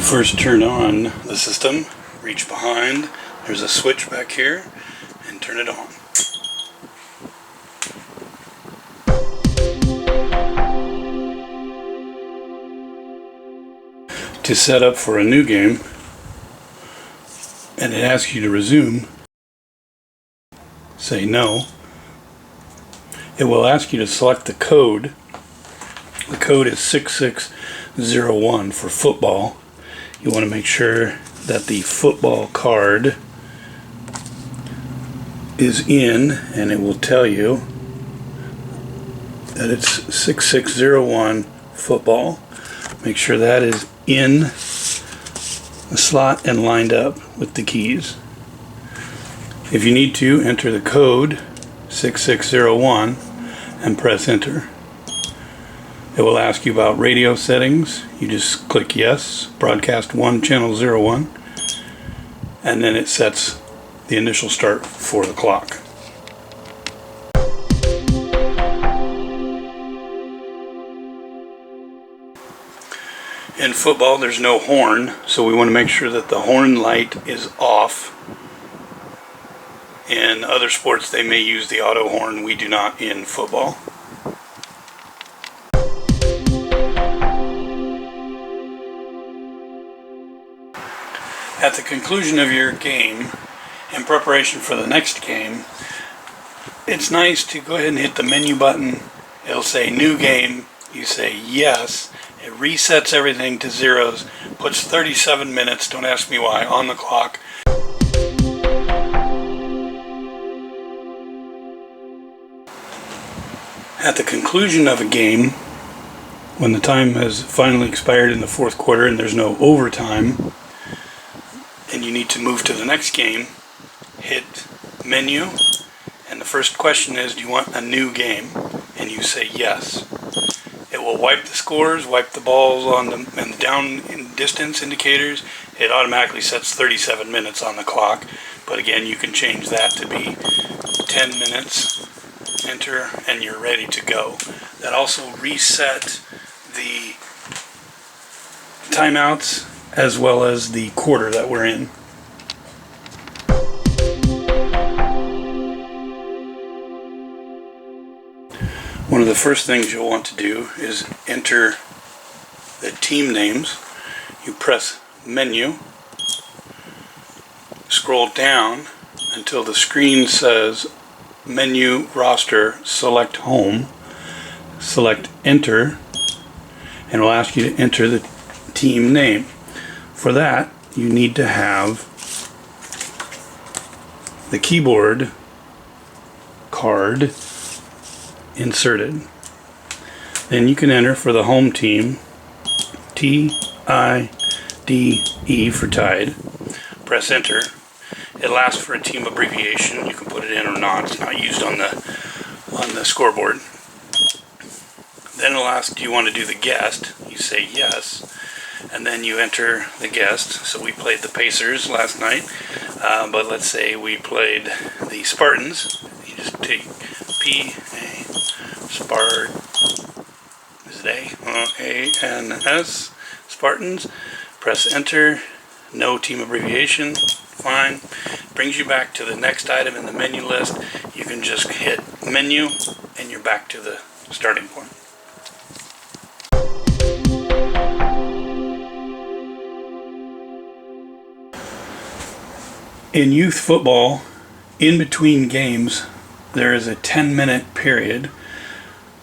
first turn on the system, reach behind, there's a switch back here, and turn it on. To set up for a new game, and it asks you to resume, say no. It will ask you to select the code. The code is 6601 for football. You want to make sure that the football card is in, and it will tell you that it's 6601 football. Make sure that is in the slot and lined up with the keys. If you need to, enter the code 6601 and press enter. It will ask you about radio settings. You just click yes, broadcast 1, channel 01, and then it sets the initial start for the clock. In football, there's no horn, so we want to make sure that the horn light is off. In other sports, they may use the auto horn. We do not in football. At the conclusion of your game, in preparation for the next game, it's nice to go ahead and hit the menu button. It'll say new game. You say yes. It resets everything to zeros, puts 37 minutes, don't ask me why, on the clock. At the conclusion of a game, when the time has finally expired in the fourth quarter and there's no overtime, and you need to move to the next game, hit menu, and the first question is, do you want a new game? And you say yes. It will wipe the scores, wipe the balls on and the down in distance indicators. It automatically sets 37 minutes on the clock, but again, you can change that to be 10 minutes. Enter, and you're ready to go. That also reset the timeouts as well as the quarter that we're in. One of the first things you'll want to do is enter the team names. You press menu, scroll down until the screen says menu roster, select home, select enter, and it'll ask you to enter the team name. For that, you need to have the keyboard card inserted. Then you can enter for the home team, TIDE for Tide. Press enter. It'll ask for a team abbreviation. You can put it in or not. It's not used on the scoreboard. Then it'll ask, do you want to do the guest? You say yes, and then you enter the guest. So we played the Pacers last night, but let's say we played the Spartans. You just take P-A, Spart, is it A-N-S, Spartans. Press enter. No team abbreviation. Fine. Brings you back to the next item in the menu list. You can just hit menu and you're back to the starting point. In youth football, in between games, there is a 10-minute period.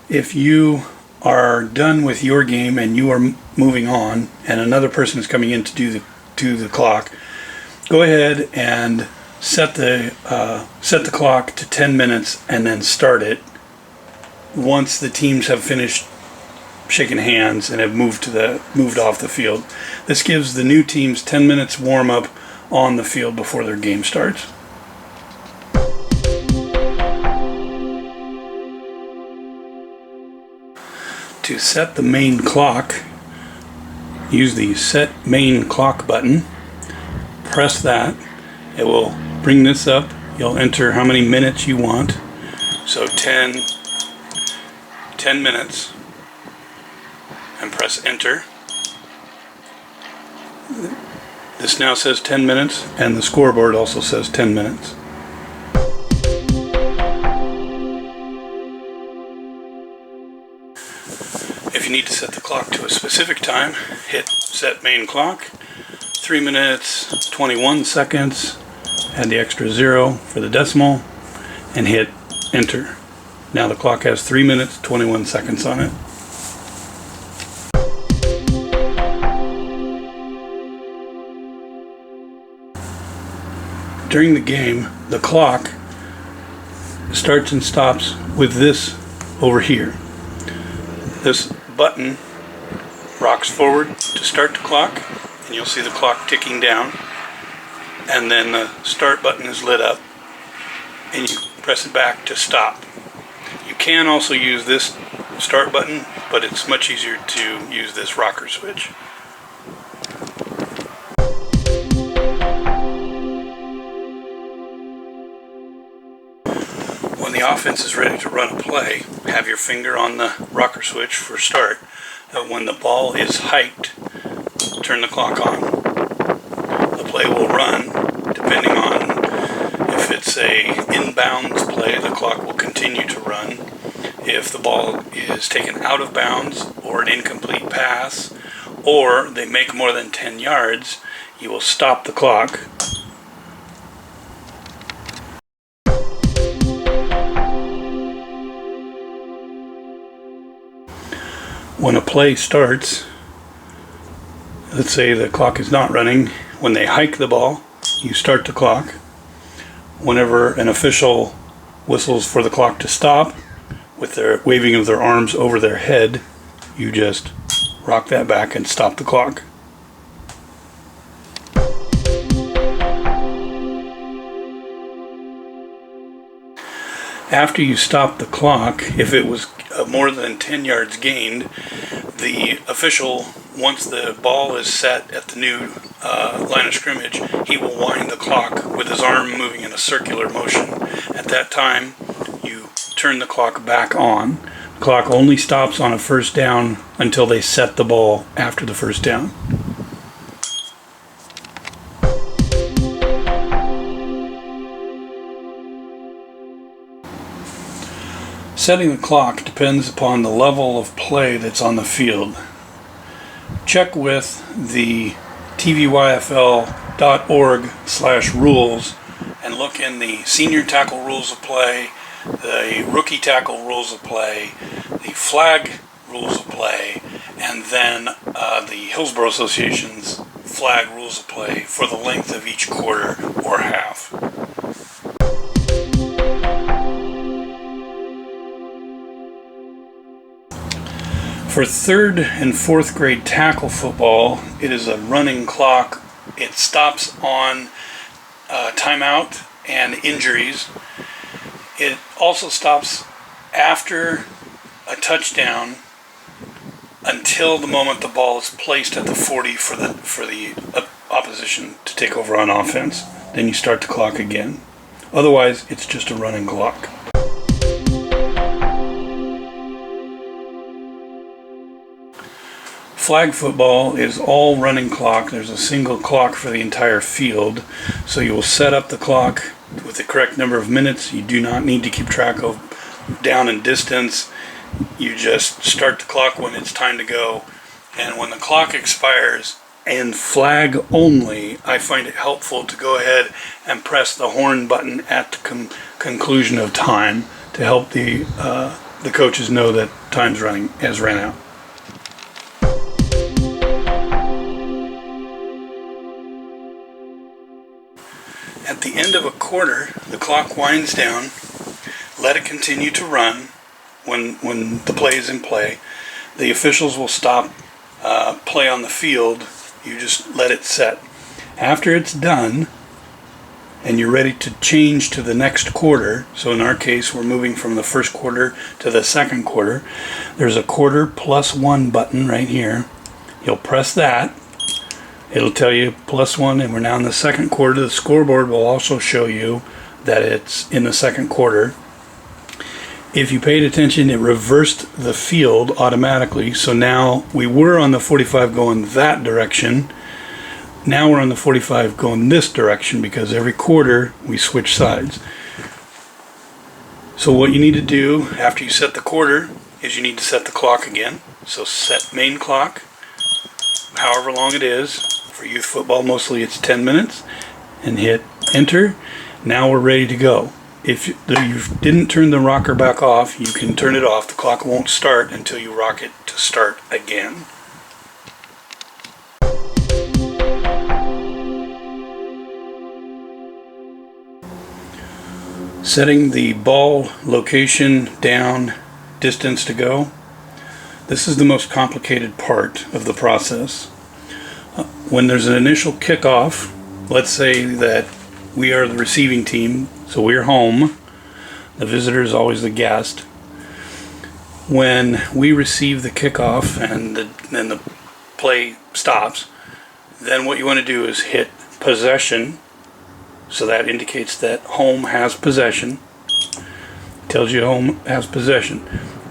If you are done with your game and you are moving on and another person is coming in to do the clock, go ahead and set the clock to 10 minutes and then start it once the teams have finished shaking hands and have moved off the field. This gives the new teams 10 minutes warm up on the field before their game starts. To set the main clock, use the set main clock button. Press that. It will bring this up. You'll enter how many minutes you want. So 10 minutes, and press enter. This now says 10 minutes, and the scoreboard also says 10 minutes. If you need to set the clock to a specific time, hit set main clock, 3 minutes, 21 seconds, add the extra 0 for the decimal, and hit enter. Now the clock has 3 minutes, 21 seconds on it. During the game, the clock starts and stops with this over here. This button rocks forward to start the clock, and you'll see the clock ticking down, and then the start button is lit up, and you press it back to stop. You can also use this start button, but it's much easier to use this rocker switch. When the offense is ready to run a play, have your finger on the rocker switch for start. When the ball is hiked, turn the clock on. The play will run. Depending on if it's a inbounds play, the clock will continue to run. If the ball is taken out of bounds or an incomplete pass, or they make more than 10 yards, you will stop the clock. When a play starts, let's say the clock is not running, when they hike the ball, you start the clock. Whenever an official whistles for the clock to stop, with their waving of their arms over their head, you just rock that back and stop the clock. After you stop the clock, if it was more than 10 yards gained, the official, once the ball is set at the new line of scrimmage, he will wind the clock with his arm moving in a circular motion. At that time, you turn the clock back on. The clock only stops on a first down until they set the ball after the first down. Setting the clock depends upon the level of play that's on the field. Check with the tvyfl.org/rules and look in the senior tackle rules of play, the rookie tackle rules of play, the flag rules of play, and then the Hillsborough Association's flag rules of play for the length of each quarter or half. For 3rd and 4th grade tackle football, it is a running clock. It stops on timeout and injuries. It also stops after a touchdown until the moment the ball is placed at the 40 for the opposition to take over on offense. Then you start the clock again. Otherwise, it's just a running clock. Flag football is all running clock. There's a single clock for the entire field. So you will set up the clock with the correct number of minutes. You do not need to keep track of down and distance. You just start the clock when it's time to go. And when the clock expires, in flag only, I find it helpful to go ahead and press the horn button at the conclusion of time to help the coaches know that time's has ran out. At the end of a quarter, the clock winds down. Let it continue to run when the play is in play. The officials will stop play on the field. You just let it set. After it's done, and you're ready to change to the next quarter, so in our case, we're moving from the first quarter to the second quarter, there's a quarter plus 1 button right here. You'll press that. It'll tell you +1, and we're now in the second quarter. The scoreboard will also show you that it's in the second quarter. If you paid attention, it reversed the field automatically. So now we were on the 45 going that direction. Now we're on the 45 going this direction because every quarter we switch sides. So what you need to do after you set the quarter is you need to set the clock again. So set main clock, however long it is. For youth football mostly it's 10 minutes, and hit enter. Now we're ready to go. If you didn't turn the rocker back off, you can turn it off. The clock won't start until you rock it to start again. Setting the ball location, down, distance to go. This is the most complicated part of the process. When there's an initial kickoff, let's say that we are the receiving team, so we're home. The visitor is always the guest. When we receive the kickoff and then the play stops, then what you want to do is hit possession. So that indicates that home has possession. Tells you home has possession.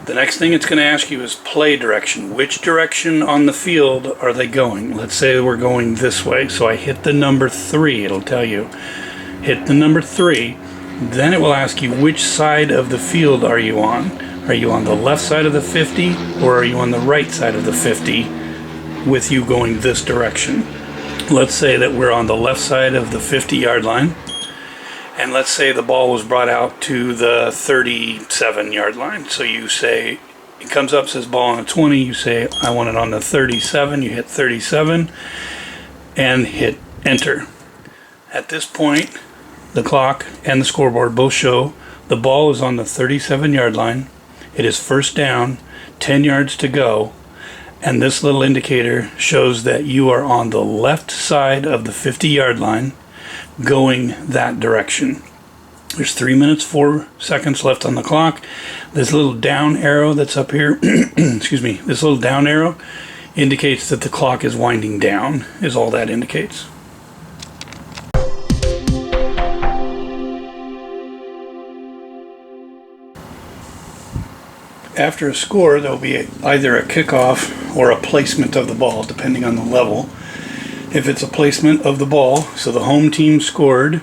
The next thing it's going to ask you is play direction. Which direction on the field are they going? Let's say we're going this way. So I hit the number 3. It'll tell you. Hit the number 3. Then it will ask you which side of the field are you on? Are you on the left side of the 50 or are you on the right side of the 50 with you going this direction? Let's say that we're on the left side of the 50-yard line, and let's say the ball was brought out to the 37-yard line. So you say, it comes up, says ball on the 20, you say I want it on the 37, you hit 37 and hit enter. At this point, the clock and the scoreboard both show the ball is on the 37-yard line. It is first down, 10 yards to go. And this little indicator shows that you are on the left side of the 50-yard line going that direction. There's 3 minutes 4 seconds left on the clock. This little down arrow that's up here, excuse me, this little down arrow indicates that the clock is winding down, is all that indicates. After a score, there will be either a kickoff or a placement of the ball, depending on the level. If it's a placement of the ball, so the home team scored,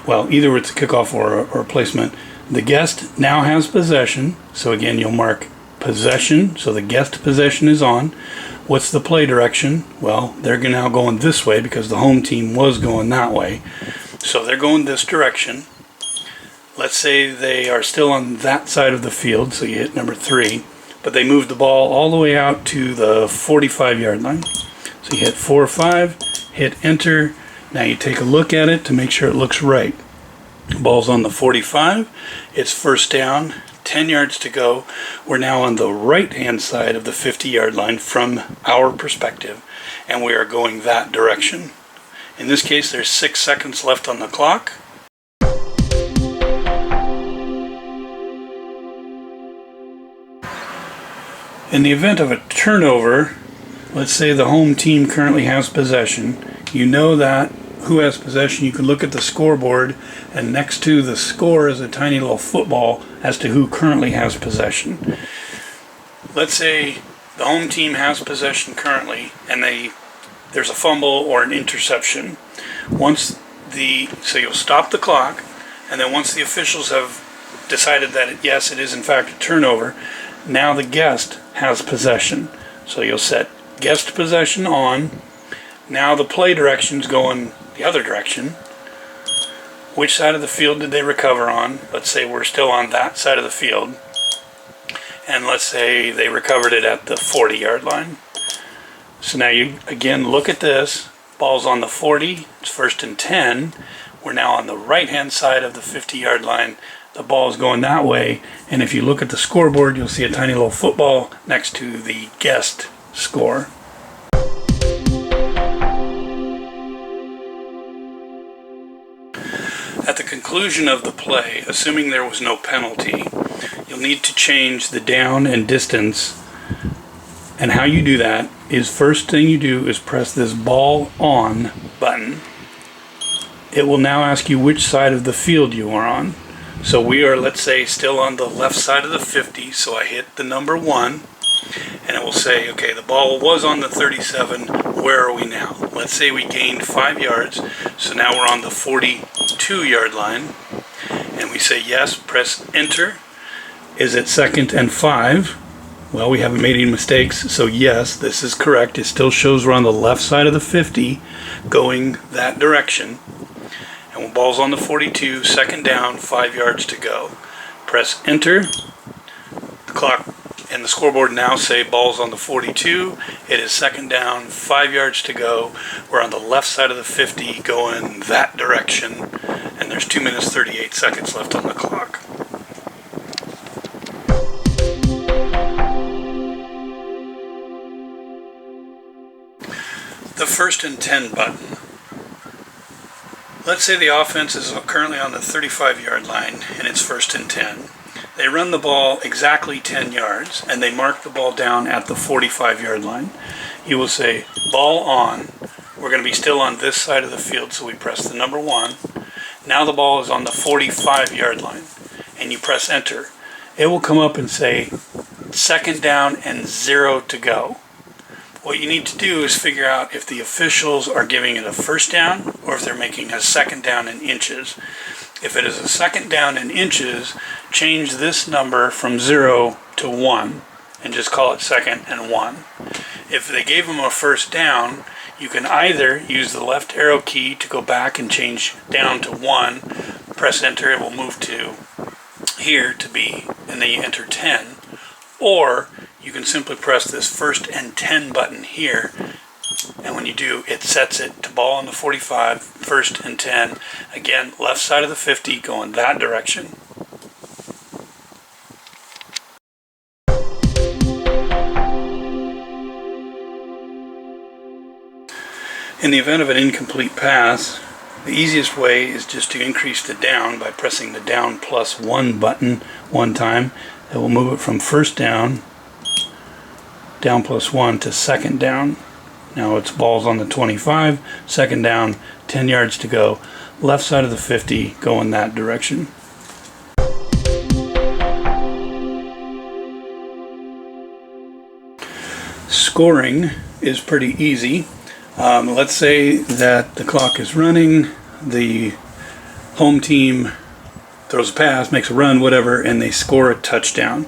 well, either it's a kickoff or a placement, the guest now has possession. So again, you'll mark possession, so the guest possession is on. What's the play direction? Well, they're now going this way because the home team was going that way. So they're going this direction. Let's say they are still on that side of the field, so you hit number 3, but they moved the ball all the way out to the 45-yard line. So you hit 4 or 5, hit enter. Now you take a look at it to make sure it looks right. The ball's on the 45, it's first down, 10 yards to go. We're now on the right-hand side of the 50-yard line from our perspective, and we are going that direction. In this case, there's 6 seconds left on the clock. In the event of a turnover, let's say the home team currently has possession. You know that who has possession. You can look at the scoreboard, and next to the score is a tiny little football as to who currently has possession. Let's say the home team has possession currently, and there's a fumble or an interception. So you'll stop the clock, and then once the officials have decided that yes, it is in fact a turnover, now the guest has possession. So you'll set guest possession on. Now the play direction's going the other direction. Which side of the field did they recover on? Let's say we're still on that side of the field. And let's say they recovered it at the 40-yard line. So now you again look at this. Ball's on the 40. It's first and 10. We're now on the right-hand side of the 50-yard line. The ball is going that way, and if you look at the scoreboard, you'll see a tiny little football next to the guest score. At the conclusion of the play, assuming there was no penalty, you'll need to change the down and distance. And how you do that is, first thing you do is press this ball on button. It will now ask you which side of the field you are on. So we are, let's say, still on the left side of the 50, so I hit the number 1. and it will say, okay, the ball was on the 37, where are we now? Let's say we gained 5 yards, so now we're on the 42-yard line, and we say yes, press enter. Is it 2nd and 5? Well, we haven't made any mistakes, so yes, this is correct. It still shows we're on the left side of the 50, going that direction. And when ball's on the 42, 2nd down, 5 yards to go. Press enter. The clock and the scoreboard now say ball's on the 42. It is 2nd down, 5 yards to go. We're on the left side of the 50, going that direction. And there's 2 minutes 38 seconds left on the clock. The 1st and 10 button. Let's say the offense is currently on the 35-yard line and it's 1st and 10. They run the ball exactly 10 yards and they mark the ball down at the 45-yard line. You will say, ball on. We're going to be still on this side of the field, so we press the number 1. Now the ball is on the 45-yard line and you press enter. It will come up and say 2nd down and 0 to go. What you need to do is figure out if the officials are giving it a 1st down or if they're making a 2nd down in inches. If it is a 2nd down in inches, change this number from 0 to 1 and just call it 2nd and 1. If they gave them a 1st down, you can either use the left arrow key to go back and change down to 1, press enter, it will move to here to be, and then you enter 10, or you can simply press this 1st and 10 button here, and when you do, it sets it to ball on the 45, 1st and 10. Again, left side of the 50, going that direction. In the event of an incomplete pass, the easiest way is just to increase the down by pressing the down +1 button one time. It will move it from 1st down +1 to 2nd down. Now it's balls on the 25, 2nd down, 10 yards to go. Left side of the 50, going that direction. Scoring is pretty easy. Let's say that the clock is running, the home team throws a pass, makes a run, whatever, and they score a touchdown.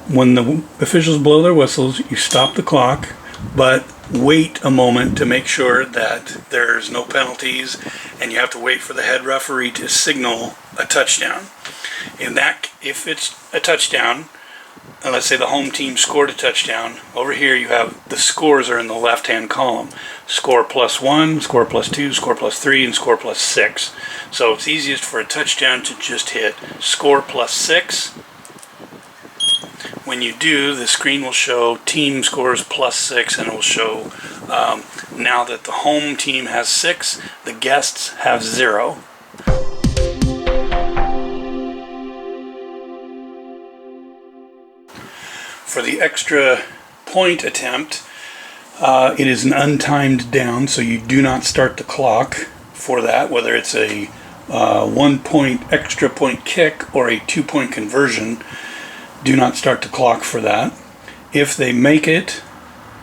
When the officials blow their whistles, you stop the clock, but wait a moment to make sure that there's no penalties, and you have to wait for the head referee to signal a touchdown. If it's a touchdown, and let's say the home team scored a touchdown, over here you have the scores are in the left-hand column. Score +1, score +2, score +3, and score +6. So it's easiest for a touchdown to just hit score +6. When you do, the screen will show team scores +6, and it will show now that the home team has 6, the guests have 0. For the extra point attempt, it is an untimed down, so you do not start the clock for that, whether it's a 1-point extra point kick or a 2-point conversion. Do not start the clock for that. If they make it,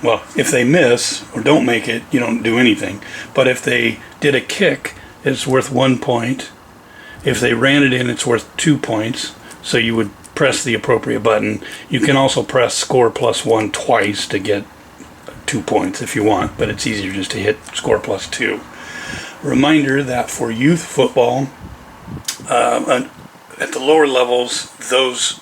well, if they miss or don't make it, you don't do anything. But if they did a kick, it's worth 1 point. If they ran it in, it's worth 2 points. So you would press the appropriate button. You can also press score +1 twice to get 2 points if you want, but it's easier just to hit score +2. Reminder that for youth football, at the lower levels, those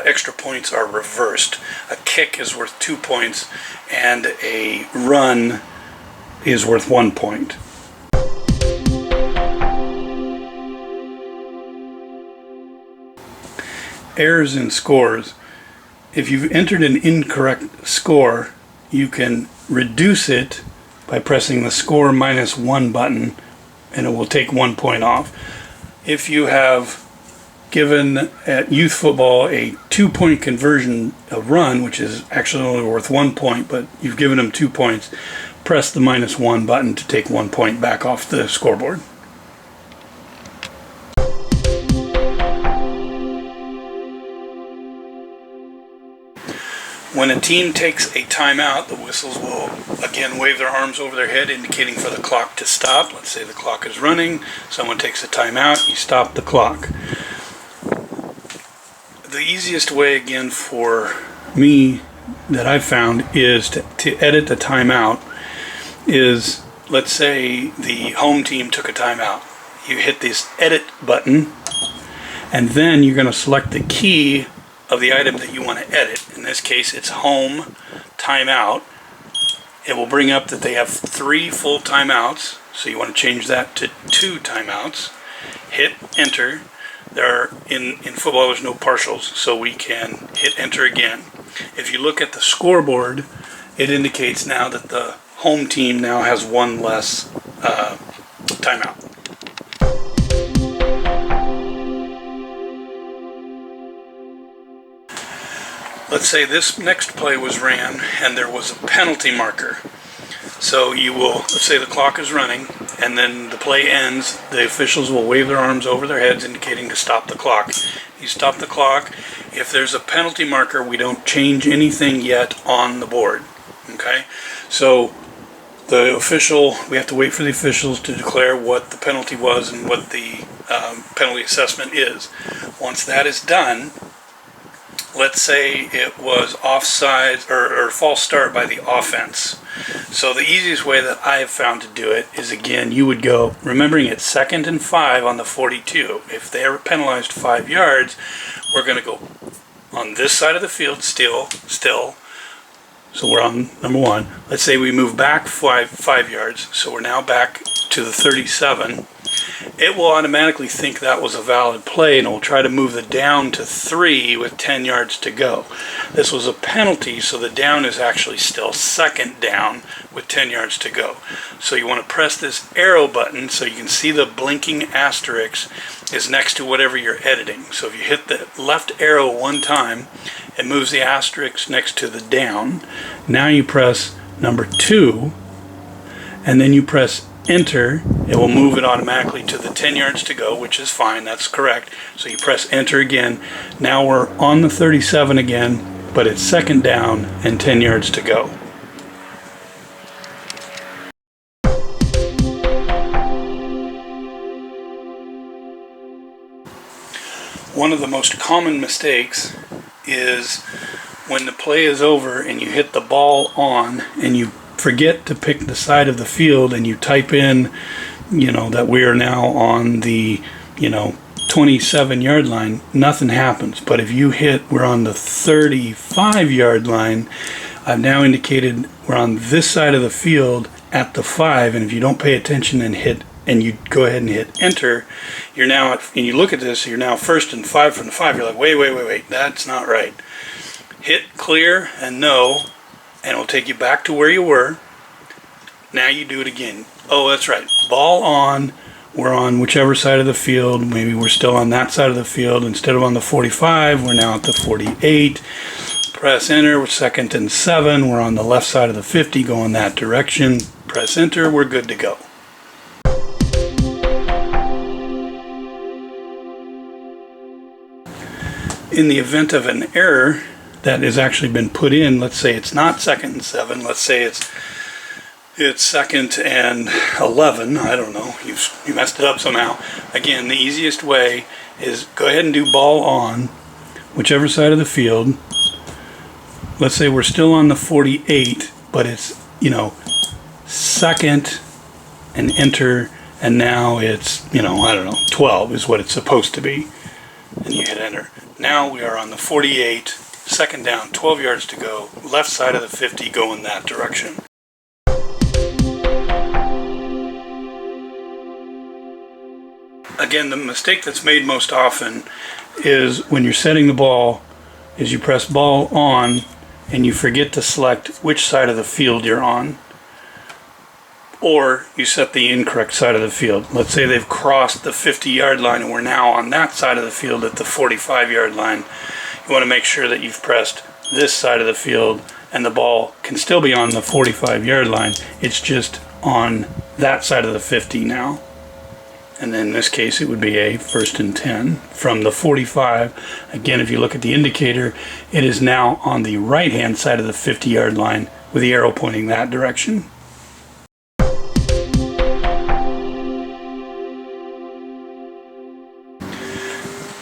extra points are reversed. A kick is worth 2 points and a run is worth 1 point. Errors in scores. If you've entered an incorrect score, you can reduce it by pressing the score -1 button, and it will take 1 point off. If you have given at youth football a 2-point conversion, a run, which is actually only worth 1 point, but you've given them 2 points, press the -1 button to take 1 point back off the scoreboard. When a team takes a timeout, the whistles will again wave their arms over their head, indicating for the clock to stop. Let's say the clock is running, someone takes a timeout, you stop the clock. The easiest way, again, for me that I've found is to edit the timeout is, let's say the home team took a timeout. You hit this edit button, and then you're going to select the key of the item that you want to edit. In this case, it's home timeout. It will bring up that they have 3 full timeouts, so you want to change that to 2 timeouts. Hit enter. In football, there's no partials, so we can hit enter again. If you look at the scoreboard, it indicates now that the home team now has 1 less timeout. Let's say this next play was ran and there was a penalty marker. So you will, let's say the clock is running and then the play ends, the officials will wave their arms over their heads indicating to stop the clock. You stop the clock. If there's a penalty marker, we don't change anything yet on the board. Okay? So the official, we have to wait for the officials to declare what the penalty was and what the penalty assessment is. Once that is done, let's say it was offside or false start by the offense. So the easiest way that I have found to do it is, again, you would go, remembering it's 2nd and 5 on the 42. If they are penalized 5 yards, we're going to go on this side of the field still. So we're on number 1. Let's say we move back 5 yards. So we're now back to the 37. It will automatically think that was a valid play and it will try to move the down to 3 with 10 yards to go. This was a penalty, so the down is actually still 2nd down with 10 yards to go. So you want to press this arrow button so you can see the blinking asterisk is next to whatever you're editing. So if you hit the left arrow 1 time, it moves the asterisk next to the down. Now you press number 2 and then you press enter. It will move it automatically to the 10 yards to go, which is fine, that's correct. So you press enter again. Now we're on the 37 again, but it's 2nd down and 10 yards to go. One of the most common mistakes is when the play is over and you hit the ball on and you forget to pick the side of the field and you type in, that we are now on the, 27-yard line, nothing happens. But if you hit, we're on the 35-yard line, I've now indicated we're on this side of the field at the 5, and if you don't pay attention and you go ahead and hit enter, you're now, and you look at this, you're now 1st and 5 from the 5. You're like, wait, that's not right. Hit clear and no, and it'll take you back to where you were. Now you do it again. Oh, that's right. Ball on. We're on whichever side of the field. Maybe we're still on that side of the field. Instead of on the 45, we're now at the 48. Press enter. We're 2nd and 7. We're on the left side of the 50, going that direction. Press enter. We're good to go. In the event of an error that has actually been put in, let's say it's not 2nd and 7, let's say it's 2nd and 11, I don't know, you messed it up somehow. Again, the easiest way is go ahead and do ball on, whichever side of the field. Let's say we're still on the 48, but it's, 2nd and enter, and now it's, 12 is what it's supposed to be. And you hit enter. Now we are on the 48, 2nd down, 12 yards to go, left side of the 50, going that direction. Again, the mistake that's made most often is when you're setting the ball, is you press ball on and you forget to select which side of the field you're on. Or you set the incorrect side of the field. Let's say they've crossed the 50-yard line and we're now on that side of the field at the 45-yard line. You want to make sure that you've pressed this side of the field and the ball can still be on the 45-yard line. It's just on that side of the 50 now. And then in this case, it would be a 1st and 10 from the 45. Again, if you look at the indicator, it is now on the right-hand side of the 50-yard line with the arrow pointing that direction.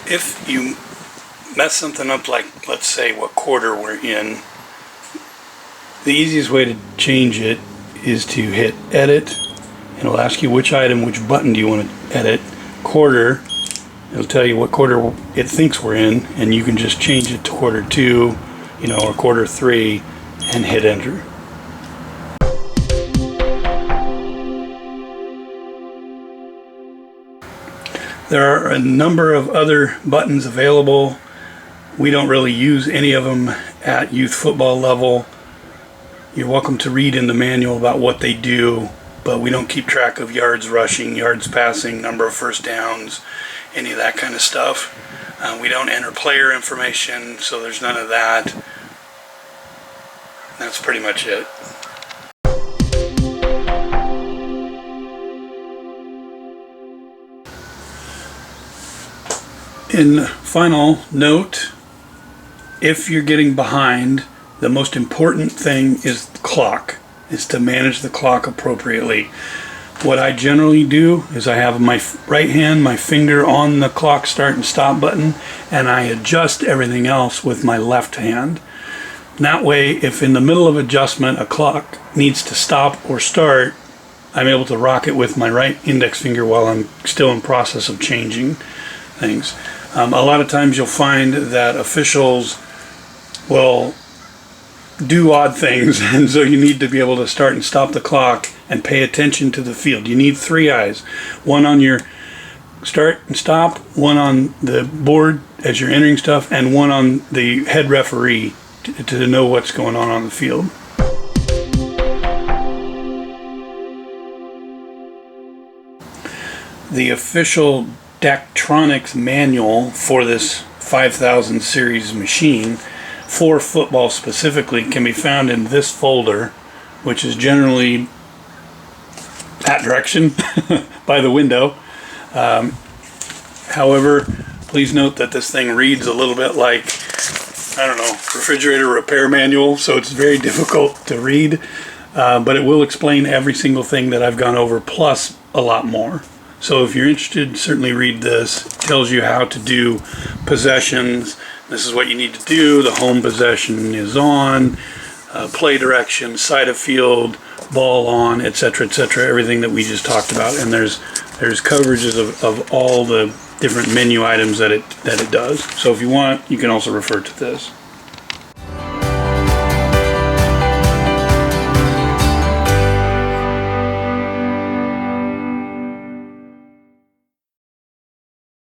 If you mess something up, like let's say what quarter we're in, the easiest way to change it is to hit edit. It'll ask you which item, which button do you want to edit. Quarter, it'll tell you what quarter it thinks we're in, and you can just change it to quarter 2, or quarter 3, and hit enter. There are a number of other buttons available. We don't really use any of them at youth football level. You're welcome to read in the manual about what they do, but we don't keep track of yards rushing, yards passing, number of first downs, any of that kind of stuff. We don't enter player information, so there's none of that. That's pretty much it. In final note, if you're getting behind, the most important thing is the clock, is to manage the clock appropriately. What I generally do is I have my right hand, my finger on the clock start and stop button, and I adjust everything else with my left hand. That way, if in the middle of adjustment a clock needs to stop or start, I'm able to rock it with my right index finger while I'm still in process of changing things. A lot of times you'll find that officials will do odd things, and so you need to be able to start and stop the clock and pay attention to the field. You need 3 eyes, one on your start and stop, one on the board as you're entering stuff, and one on the head referee to know what's going on the field. The official Daktronics manual for this 5000 series machine for football specifically can be found in this folder, which is generally that direction by the window. However, please note that this thing reads a little bit like, I don't know, refrigerator repair manual, so it's very difficult to read, but it will explain every single thing that I've gone over, plus a lot more. So if you're interested, certainly read this. It tells you how to do possessions. This is what you need to do. The home possession is on, play direction, side of field, ball on, etc., etc. Everything that we just talked about. And there's coverages of all the different menu items that it does. So if you want, you can also refer to this.